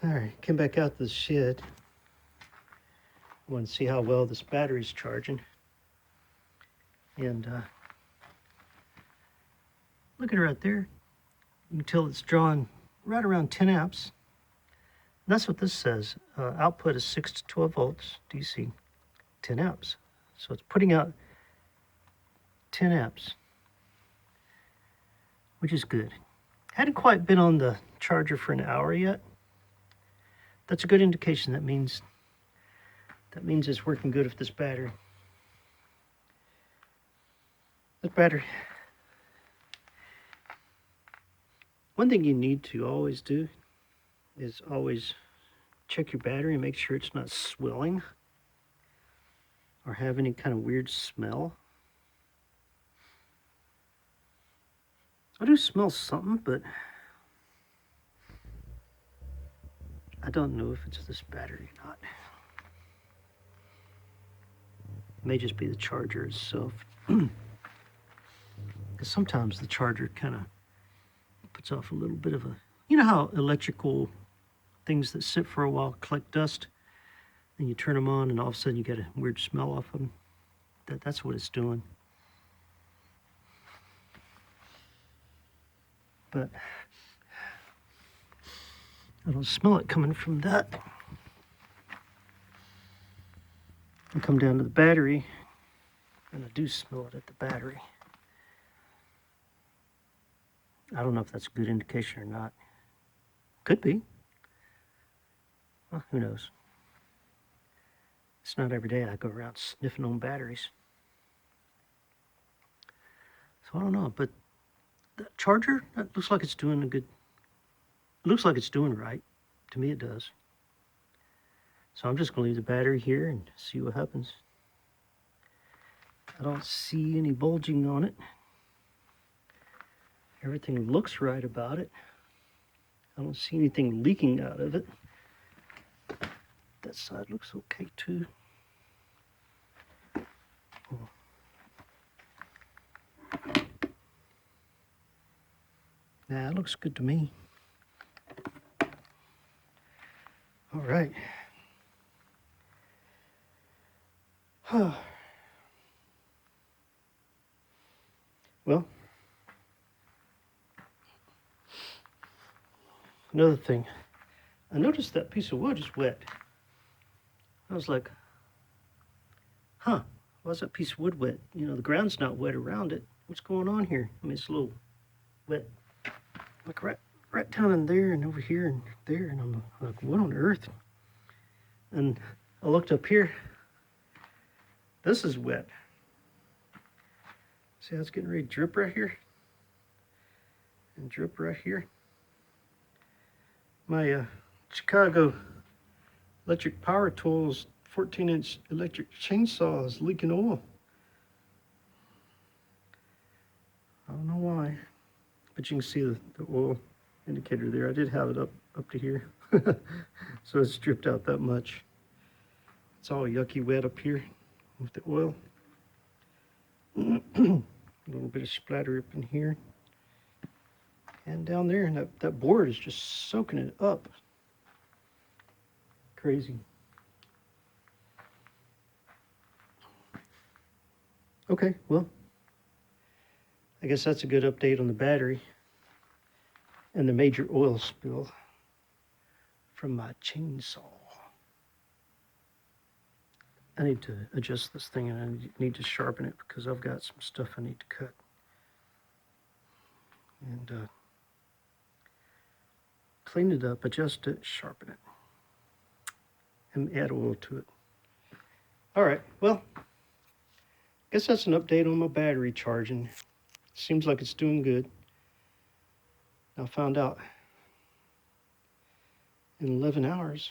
All right, came back out to the shed. Want to see how well this battery's charging. And look at it right there. You can tell it's drawing right around 10 amps. And that's what this says. Output is 6 to 12 volts DC, 10 amps. So it's putting out 10 amps, which is good. Hadn't quite been on the charger for an hour yet. That's a good indication. That means it's working good with this battery. This battery. One thing you need to always do is always check your battery and make sure it's not swelling or have any kind of weird smell. I do smell something, but I don't know if it's this battery or not. It may just be the charger itself. Because sometimes the charger kind of puts off a little bit of a, you know how electrical things that sit for a while collect dust, and you turn them on and all of a sudden you get a weird smell off them? That's what it's doing. But I don't smell it coming from that. I come down to the battery, and I do smell it at the battery. I don't know if that's a good indication or not. Could be. Well, who knows? It's not every day I go around sniffing on batteries. So I don't know, but that charger, that looks like it's doing a good, looks like it's doing right. To me it does. So I'm just gonna leave the battery here and see what happens. I don't see any bulging on it. Everything looks right about it. I don't see anything leaking out of it. That side looks okay too. Oh. Yeah, it looks good to me. All right. Well, another thing, I noticed that piece of wood is wet. I was like, why is that piece of wood wet? You know, the ground's not wet around it. What's going on here? I mean, it's a little wet. Like right down in there and over here and there, and I'm like, what on earth? And I looked up here. This is wet. See how it's getting ready to drip right here? And drip right here. My Chicago electric power tools 14-inch electric chainsaw is leaking oil. I don't know why, but you can see the oil indicator there. I did have it up to here, so it's dripped out that much. It's all yucky wet up here with the oil. A little bit of splatter up in here. And down there, and that board is just soaking it up. Crazy. Okay, well, I guess that's a good update on the battery and the major oil spill from my chainsaw. I need to adjust this thing, and I need to sharpen it because I've got some stuff I need to cut. And clean it up, adjust it, sharpen it, and add oil to it. All right, well, I guess that's an update on my battery charging. Seems like it's doing good. I found out in 11 hours